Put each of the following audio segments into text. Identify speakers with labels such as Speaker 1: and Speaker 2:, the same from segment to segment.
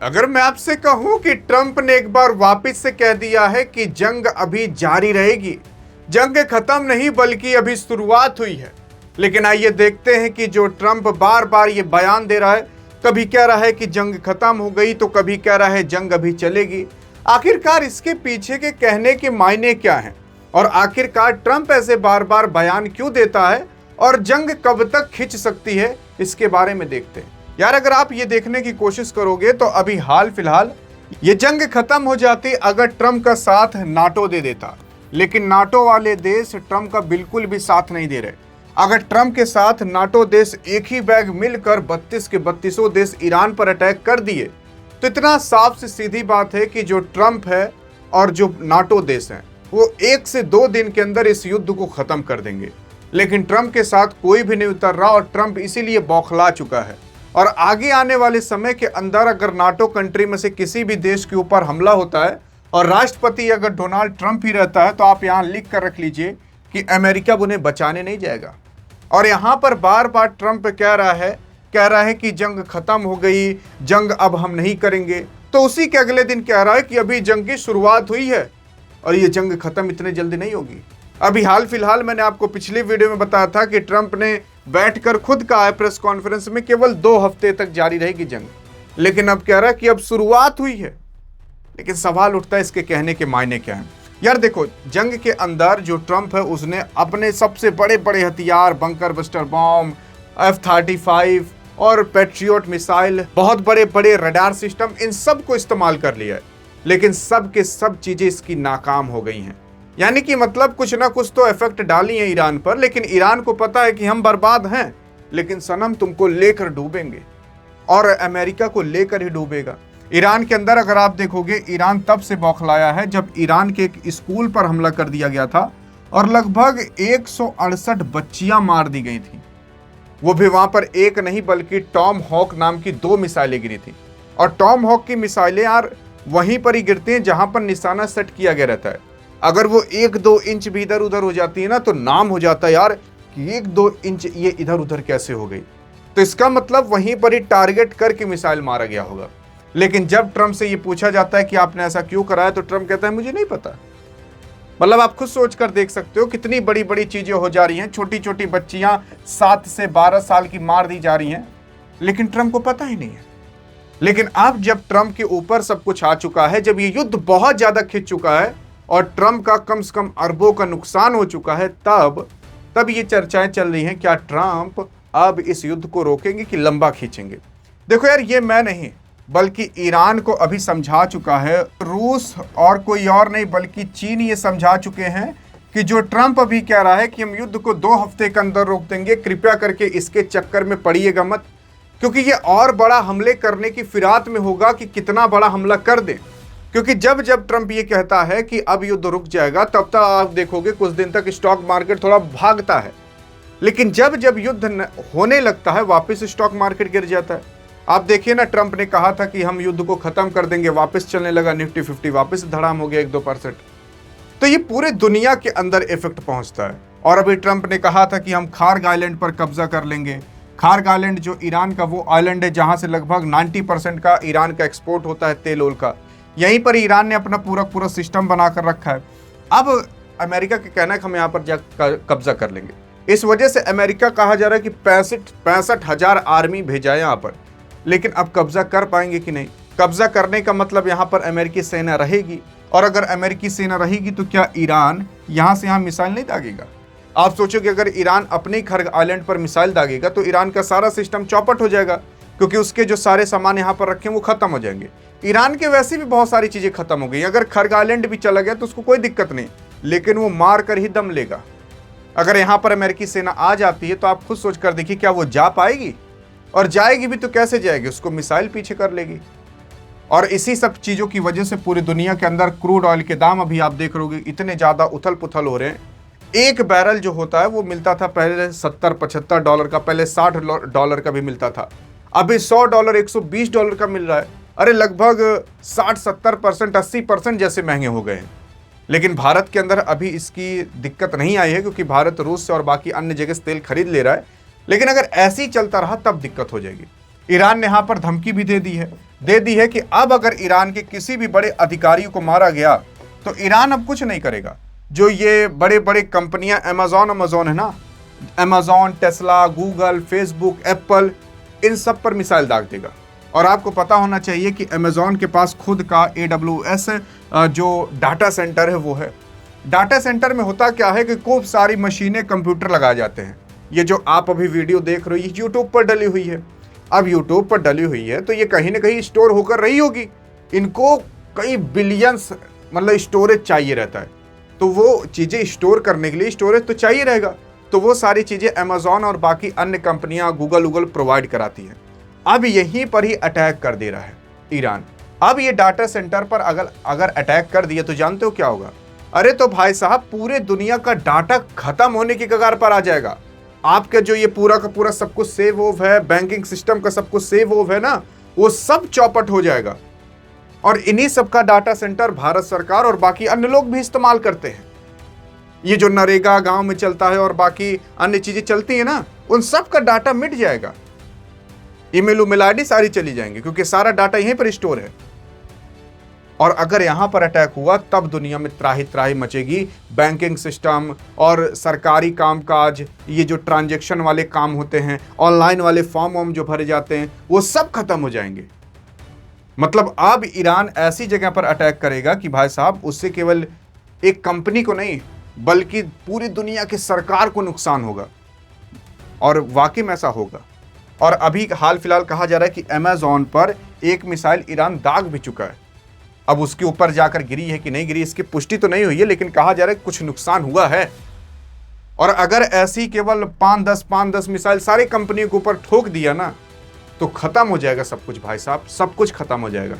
Speaker 1: अगर मैं आपसे कहूं कि ट्रंप ने एक बार वापस से कह दिया है कि जंग अभी जारी रहेगी, जंग खत्म नहीं बल्कि अभी शुरुआत हुई है। लेकिन आइए देखते हैं कि जो ट्रंप बार बार ये बयान दे रहा है, कभी कह रहा है कि जंग खत्म हो गई तो कभी कह रहा है जंग अभी चलेगी। आखिरकार इसके पीछे के कहने के मायने क्या हैं और आखिरकार ट्रंप ऐसे बार बार बयान क्यों देता है और जंग कब तक खिंच सकती है, इसके बारे में देखते हैं। यार अगर आप ये देखने की कोशिश करोगे तो अभी हाल फिलहाल ये जंग खत्म हो जाती अगर ट्रंप का साथ नाटो दे देता, लेकिन नाटो वाले देश ट्रंप का बिल्कुल भी साथ नहीं दे रहे। अगर ट्रंप के साथ नाटो देश एक ही बैग मिलकर 32 के 32 देश ईरान पर अटैक कर दिए तो इतना साफ से सीधी बात है कि जो ट्रंप है और जो नाटो देश हैं वो 1 से 2 दिन के अंदर इस युद्ध को खत्म कर देंगे। लेकिन ट्रंप के साथ कोई भी नहीं उतर रहा और ट्रंप इसीलिए बौखला चुका है। और आगे आने वाले समय के अंदर अगर नाटो कंट्री में से किसी भी देश के ऊपर हमला होता है और राष्ट्रपति अगर डोनाल्ड ट्रंप ही रहता है तो आप यहाँ लिख कर रख लीजिए कि अमेरिका उन्हें बचाने नहीं जाएगा। और यहाँ पर बार बार ट्रंप कह रहा है कि जंग खत्म हो गई, जंग अब हम नहीं करेंगे, तो उसी के अगले दिन कह रहा है कि अभी जंग की शुरुआत हुई है और ये जंग खत्म इतने जल्दी नहीं होगी। अभी हाल फिलहाल मैंने आपको पिछली वीडियो में बताया था कि ट्रंप ने बैठकर खुद कहा है प्रेस कॉन्फ्रेंस में केवल 2 हफ्ते तक जारी रहेगी जंग, लेकिन अब कह रहा है कि अब शुरुआत हुई है। लेकिन सवाल उठता है इसके कहने के मायने क्या हैं। यार देखो, जंग के अंदर जो ट्रंप है उसने अपने सबसे बड़े बड़े हथियार, बंकर बस्टर बॉम्ब, F-35 और पैट्रियट मिसाइल, बहुत बड़े बड़े रडार सिस्टम, इन सब को इस्तेमाल कर लिया है। लेकिन सब के सब चीजें इसकी नाकाम हो गई हैं। यानी कि मतलब कुछ ना कुछ तो इफेक्ट डाली है ईरान पर, लेकिन ईरान को पता है कि हम बर्बाद हैं, लेकिन सनम तुमको लेकर डूबेंगे और अमेरिका को लेकर ही डूबेगा। ईरान के अंदर अगर आप देखोगे, ईरान तब से बौखलाया है जब ईरान के एक स्कूल पर हमला कर दिया गया था और लगभग 168 बच्चियां मार दी गई थी। वो भी वहां पर एक नहीं बल्कि टॉम हॉक नाम की 2 मिसाइलें गिरी थी। और टॉम हॉक की मिसाइलें यार वहीं पर ही गिरती हैं जहां पर निशाना सेट किया गया रहता है। अगर वो 1-2 इंच भी इधर उधर हो जाती है ना तो नाम हो जाता है यार कि 1-2 इंच ये इधर उधर कैसे हो गई। तो इसका मतलब वहीं पर ही टारगेट करके मिसाइल मारा गया होगा। लेकिन जब ट्रंप से ये पूछा जाता है कि आपने ऐसा क्यों कराया तो ट्रंप कहता है मुझे नहीं पता। मतलब आप खुद सोच कर देख सकते हो कितनी बड़ी बड़ी चीजें हो जा रही हैं। छोटी छोटी बच्चियां 7 से 12 साल की मार दी जा रही हैं, लेकिन ट्रंप को पता ही नहीं है। लेकिन अब जब ट्रंप के ऊपर सब कुछ आ चुका है, जब ये युद्ध बहुत ज्यादा खिंच चुका है और ट्रंप का कम से कम अरबों का नुकसान हो चुका है, तब ये चर्चाएं चल रही हैं क्या ट्रंप अब इस युद्ध को रोकेंगे कि लंबा खींचेंगे। देखो यार, ये मैं नहीं बल्कि ईरान को अभी समझा चुका है, रूस और कोई और नहीं बल्कि चीन ये समझा चुके हैं कि जो ट्रंप अभी कह रहा है कि हम युद्ध को 2 हफ्ते के अंदर रोक देंगे, कृपया करके इसके चक्कर में पड़िएगा मत, क्योंकि ये और बड़ा हमले करने की फिरात में होगा कि कितना बड़ा हमला कर दे। क्योंकि जब जब ट्रंप ये कहता है कि अब युद्ध रुक जाएगा, तब तक आप देखोगे कुछ दिन तक स्टॉक मार्केट थोड़ा भागता है, लेकिन जब जब युद्ध होने लगता है वापस स्टॉक मार्केट गिर जाता है। आप देखिए ना, ट्रंप ने कहा था कि हम युद्ध को खत्म कर देंगे, वापस चलने लगा निफ्टी 50, वापस धड़ाम हो गया 1-2%। तो ये पूरे दुनिया के अंदर इफेक्ट पहुंचता है। और अभी ट्रंप ने कहा था कि हम खार्ग आइलैंड पर कब्जा कर लेंगे। खार्ग आइलैंड जो ईरान का वो आइलैंड है जहां से लगभग 90% का ईरान का एक्सपोर्ट होता है तेल ओल का, यहीं पर ईरान ने अपना पूरा सिस्टम बनाकर रखा है। अब अमेरिका का कहना है कि हम यहाँ पर जाकर कब्जा कर लेंगे। इस वजह से अमेरिका कहा जा रहा है कि 65,000 आर्मी भेजा है यहाँ पर। लेकिन अब कब्जा कर पाएंगे कि नहीं? कब्जा करने का मतलब यहाँ पर अमेरिकी सेना रहेगी, और अगर अमेरिकी सेना रहेगी तो क्या ईरान यहाँ से यहाँ मिसाइल नहीं दागेगा? आप सोचो कि अगर ईरान अपने खार्ग आइलैंड पर मिसाइल दागेगा तो ईरान का सारा सिस्टम चौपट हो जाएगा, क्योंकि उसके जो सारे सामान यहाँ पर रखे हैं वो खत्म हो जाएंगे। ईरान के वैसे भी बहुत सारी चीजें खत्म हो गई। अगर खार्ग आइलैंड भी चला गया तो उसको कोई दिक्कत नहीं, लेकिन वो मार कर ही दम लेगा। अगर यहाँ पर अमेरिकी सेना आ जाती है तो आप खुद सोच कर देखिए क्या वो जा पाएगी? और जाएगी भी तो कैसे जाएगी? उसको मिसाइल पीछे कर लेगी। और इसी सब चीजों की वजह से पूरी दुनिया के अंदर क्रूड ऑयल के दाम अभी आप देख रहोगे इतने ज्यादा उथल पुथल हो रहे हैं। एक बैरल जो होता है वो मिलता था पहले $70-75 का, पहले $60 का भी मिलता था, अभी $100 $120 का मिल रहा है। अरे लगभग 60-70%, 80% जैसे महंगे हो गए हैं। लेकिन भारत के अंदर अभी इसकी दिक्कत नहीं आई है, क्योंकि भारत रूस से और बाकी अन्य जगह से तेल खरीद ले रहा है। लेकिन अगर ऐसे ही चलता रहा तब दिक्कत हो जाएगी। ईरान ने यहाँ पर धमकी भी दे दी है। दे दी है कि अब अगर ईरान के किसी भी बड़े अधिकारी को मारा गया तो ईरान अब कुछ नहीं करेगा। जो ये बड़े बड़े कंपनियां अमेजॉन है ना, Amazon, Tesla, Google, Facebook, Apple, इन सब पर मिसाइल दाग देगा। और आपको पता होना चाहिए कि अमेजॉन के पास खुद का AWS जो डाटा सेंटर है वो है। डाटा सेंटर में होता क्या है कि खूब सारी मशीनें, कंप्यूटर लगाए जाते हैं। ये जो आप अभी वीडियो देख रहे हो ये यूट्यूब पर डली हुई है। अब यूट्यूब पर डली हुई है तो ये कहीं ना कहीं स्टोर होकर रही होगी। इनको कई बिलियंस मतलब स्टोरेज चाहिए रहता है, तो वो चीज़ें स्टोर करने के लिए स्टोरेज तो चाहिए रहेगा। तो वो सारी चीज़ें अमेजॉन और बाकी अन्य कंपनियां गूगल प्रोवाइड कराती हैं। अब यहीं पर ही अटैक कर दे रहा है ईरान। अब ये डाटा सेंटर पर अगर अटैक कर दिया तो जानते हो क्या होगा? अरे तो भाई साहब, पूरे दुनिया का डाटा खत्म होने की कगार पर आ जाएगा। आपका जो ये पूरा का पूरा सब कुछ सेव ओव है, बैंकिंग सिस्टम का सब कुछ सेव ओव है ना, वो सब चौपट हो जाएगा। और इन्हीं सब का डाटा सेंटर भारत सरकार और बाकी अन्य लोग भी इस्तेमाल करते हैं। ये जो नरेगा गांव में चलता है और बाकी अन्य चीजें चलती है ना, उन सब का डाटा मिट जाएगा। ईमेल आईडी सारी चली जाएंगी क्योंकि सारा डाटा यहीं पर स्टोर है। और अगर यहां पर अटैक हुआ तब दुनिया में त्राही त्राही मचेगी। बैंकिंग सिस्टम और सरकारी कामकाज, ये जो ट्रांजैक्शन वाले काम होते हैं, ऑनलाइन वाले फॉर्म जो भरे जाते हैं, वो सब खत्म हो जाएंगे। मतलब अब ईरान ऐसी जगह पर अटैक करेगा कि भाई साहब, उससे केवल एक कंपनी को नहीं बल्कि पूरी दुनिया की सरकार को नुकसान होगा। और वाकई में ऐसा होगा। और अभी हाल फिलहाल कहा जा रहा है कि अमेजॉन पर एक मिसाइल ईरान दाग भी चुका है। अब उसके ऊपर जाकर गिरी है कि नहीं गिरी इसकी पुष्टि तो नहीं हुई है, लेकिन कहा जा रहा है कुछ नुकसान हुआ है। और अगर ऐसी केवल 5-10 मिसाइल सारी कंपनियों के ऊपर ठोक दिया ना, तो खत्म हो जाएगा सब कुछ भाई साहब, सब कुछ खत्म हो जाएगा।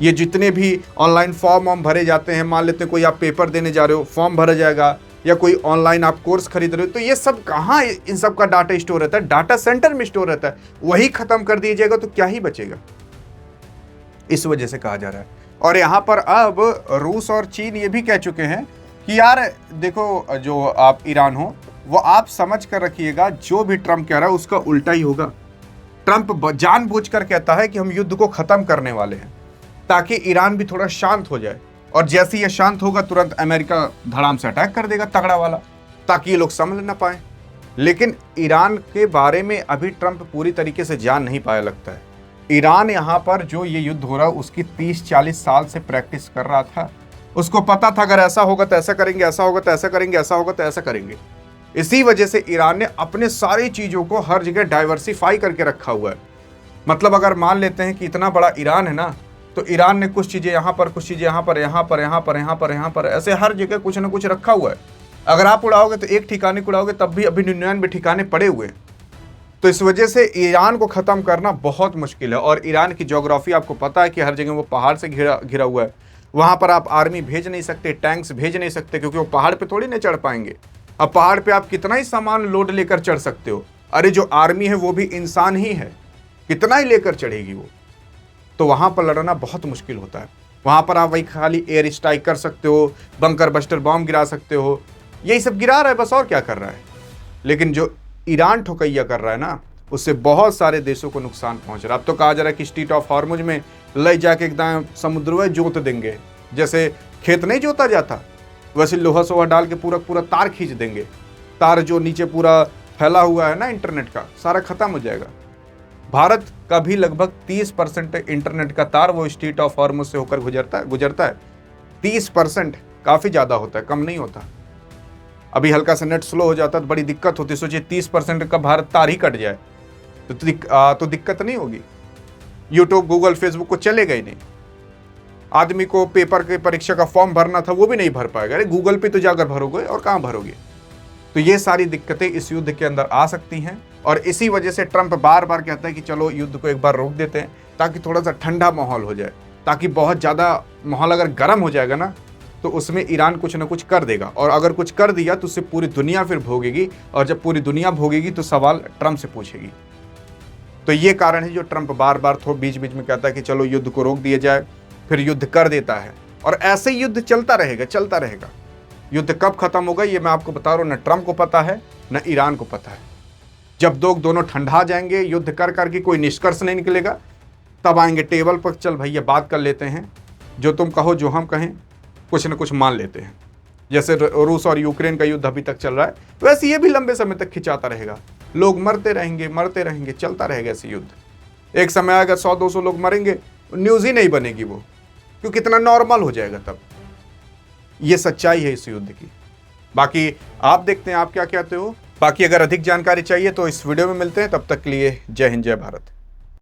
Speaker 1: ये जितने भी ऑनलाइन फॉर्म भरे जाते हैं, मान लेते हैं कोई आप पेपर देने जा रहे हो, फॉर्म भरा जाएगा, या कोई ऑनलाइन आप कोर्स खरीद रहे हो, तो ये सब कहाँ इन सब का डाटा स्टोर रहता है? डाटा सेंटर में स्टोर रहता है। वही खत्म कर दिया जाएगा तो क्या ही बचेगा? इस वजह से कहा जा रहा है। और यहाँ पर अब रूस और चीन ये भी कह चुके हैं कि यार देखो, जो आप ईरान हो वो आप समझ कर रखिएगा, जो भी ट्रम्प कह रहा है उसका उल्टा ही होगा। ट्रम्प जानबूझकर कहता है कि हम युद्ध को खत्म करने वाले हैं ताकि ईरान भी थोड़ा शांत हो जाए। और जैसे ये शांत होगा तुरंत अमेरिका धड़ाम से अटैक कर देगा तगड़ा वाला, ताकि ये लोग समझ ना पाए। लेकिन ईरान के बारे में अभी ट्रम्प पूरी तरीके से जान नहीं पाया लगता है। ईरान यहाँ पर जो ये युद्ध हो रहा है उसकी 30-40 साल से प्रैक्टिस कर रहा था। उसको पता था अगर ऐसा होगा तो ऐसा करेंगे, ऐसा होगा तो ऐसा करेंगे, ऐसा होगा तो ऐसा करेंगे। इसी वजह से ईरान ने अपने सारी चीज़ों को हर जगह डाइवर्सिफाई करके रखा हुआ है। मतलब अगर मान लेते हैं कि इतना बड़ा ईरान है ना, तो ईरान ने कुछ चीज़ें यहाँ पर, कुछ चीज़ें यहाँ पर, यहाँ पर, यहाँ पर, यहाँ पर, यहाँ पर, ऐसे हर जगह कुछ ना कुछ रखा हुआ है। अगर आप उड़ाओगे तो एक ठिकाने को उड़ाओगे तब भी अभी 99 ठिकाने पड़े हुए हैं। तो इस वजह से ईरान को ख़त्म करना बहुत मुश्किल है। और ईरान की ज्योग्राफी आपको पता है कि हर जगह वो पहाड़ से घिरा हुआ है। वहाँ पर आप आर्मी भेज नहीं सकते, टैंक्स भेज नहीं सकते, क्योंकि वो पहाड़ पे थोड़ी नहीं चढ़ पाएंगे। अब पहाड़ पे आप कितना ही सामान लोड लेकर चढ़ सकते हो? अरे जो आर्मी है वो भी इंसान ही है, कितना ही लेकर चढ़ेगी वो? तो वहाँ पर लड़ना बहुत मुश्किल होता है। वहाँ पर आप वही खाली एयर स्ट्राइक कर सकते हो, बंकर बस्टर बॉम्ब गिरा सकते हो, यही सब गिरा रहा है बस, और क्या कर रहा है। लेकिन जो ईरान ठोकैया कर रहा है ना, उससे बहुत सारे देशों को नुकसान पहुंच रहा है। अब तो कहा जा रहा है कि स्ट्रेट ऑफ हॉर्मुज में ले जाके एकदम समुद्र में जोत देंगे, जैसे खेत नहीं जोता जाता वैसे लोहा सोहा डाल के पूरा पूरा तार खींच देंगे। तार जो नीचे पूरा फैला हुआ है ना इंटरनेट का, सारा खत्म हो जाएगा। भारत का भी लगभग 30% इंटरनेट का तार वो स्ट्रेट ऑफ हॉर्मुज से होकर गुजरता है। 30% काफ़ी ज़्यादा होता है, कम नहीं होता। अभी हल्का सा नेट स्लो हो जाता है तो बड़ी दिक्कत होती है। सोचिए 30% का भारत तार ही कट जाए तो दिक्कत नहीं होगी। यूट्यूब, गूगल, फेसबुक को चलेगा ही नहीं। आदमी को पेपर के परीक्षा का फॉर्म भरना था वो भी नहीं भर पाएगा। अरे गूगल पे तो जाकर भरोगे, और कहाँ भरोगे? तो ये सारी दिक्कतें इस युद्ध के अंदर आ सकती हैं। और इसी वजह से ट्रंप बार बार कहता है कि चलो युद्ध को एक बार रोक देते हैं ताकि थोड़ा सा ठंडा माहौल हो जाए, ताकि बहुत ज़्यादा माहौल अगर गर्म हो जाएगा ना तो उसमें ईरान कुछ ना कुछ कर देगा। और अगर कुछ कर दिया तो उससे पूरी दुनिया फिर भोगेगी, और जब पूरी दुनिया भोगेगी तो सवाल ट्रंप से पूछेगी। तो ये कारण है जो ट्रंप बार बार बीच बीच में कहता है कि चलो युद्ध को रोक दिया जाए, फिर युद्ध कर देता है। और ऐसे ही युद्ध चलता रहेगा। युद्ध कब खत्म होगा ये मैं आपको बता रहा हूँ, न ट्रंप को पता है न ईरान को पता है। जब दोनों ठंडा जाएंगे, युद्ध कर करके कोई निष्कर्ष नहीं निकलेगा, तब आएंगे टेबल पर, चल भैया बात कर लेते हैं, जो तुम कहो जो हम कहें, कुछ न कुछ मान लेते हैं। जैसे रूस और यूक्रेन का युद्ध अभी तक चल रहा है, वैसे ये भी लंबे समय तक खिंचाता रहेगा। लोग मरते रहेंगे, चलता रहेगा ऐसे युद्ध। एक समय अगर 100-200 लोग मरेंगे, न्यूज़ ही नहीं बनेगी वो, क्योंकि इतना नॉर्मल हो जाएगा तब। ये सच्चाई है इस युद्ध की। बाकी आप देखते हैं आप क्या कहते हो। बाकी अगर अधिक जानकारी चाहिए तो इस वीडियो में मिलते हैं, तब तक के लिए जय हिंद जय भारत।